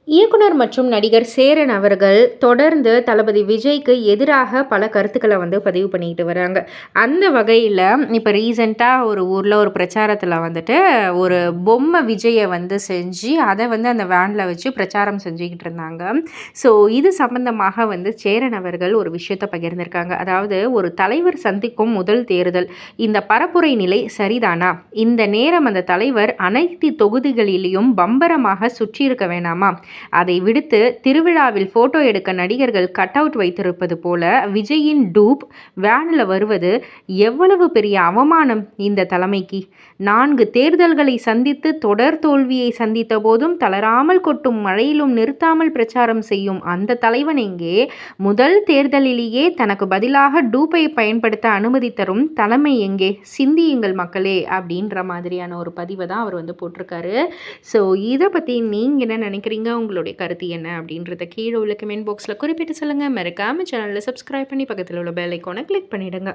இயக்குனர் மற்றும் நடிகர் சேரன் அவர்கள் தொடர்ந்து தளபதி விஜய்க்கு எதிராக பல கருத்துக்களை பதிவு பண்ணிக்கிட்டு வராங்க. அந்த வகையில் இப்போ ரீசெண்டாக ஒரு ஊரில் ஒரு பிரச்சாரத்தில் ஒரு பொம்மை விஜயை செஞ்சு அதை அந்த வேனில் வச்சு பிரச்சாரம் செஞ்சுக்கிட்டு இருந்தாங்க. ஸோ இது சம்பந்தமாக சேரன் அவர்கள் ஒரு விஷயத்தை பகிர்ந்திருக்காங்க. அதாவது ஒரு தலைவர் சந்திக்கும் முதல் தேர்தல், இந்த பரப்புரை நிலை சரிதானா? இந்த நேரம் அந்த தலைவர் அனைத்து தொகுதிகளிலும் பம்பரமாக சுற்றியிருக்க வேணாமா? அதை விடுத்து திருவிழாவில் போட்டோ எடுக்க நடிகர்கள் கட் அவுட் வைத்திருப்பது போல விஜயின் டூப் வேனில் வருவது எவ்வளவு பெரிய அவமானம் இந்த தலைமைக்கு. 4 தேர்தல்களை சந்தித்து தொடர் தோல்வியை சந்தித்த போதும் தளராமல் கொட்டும் மழையிலும் நிறுத்தாமல் பிரச்சாரம் செய்யும் அந்த தலைவன் எங்கே? முதல் தேர்தலிலேயே தனக்கு பதிலாக டூப்பை பயன்படுத்த அனுமதி தரும் தலைமை எங்கே? சிந்தியுங்கள் மக்களே அப்படின்ற மாதிரியான ஒரு பதிவை தான் அவர் போட்டிருக்காரு. ஸோ இதை பற்றி நீங்கள் என்ன நினைக்கிறீங்க? உங்களுடைய கருத்து என்ன அப்படின்றத கீழே உள்ள கமெண்ட் பாக்ஸில் குறிப்பிட்டு சொல்லுங்கள். மறக்காமல் சேனலில் சப்ஸ்கிரைப் பண்ணி பக்கத்தில் உள்ள பெல் ஐக்கானை கிளிக் பண்ணிவிடுங்க.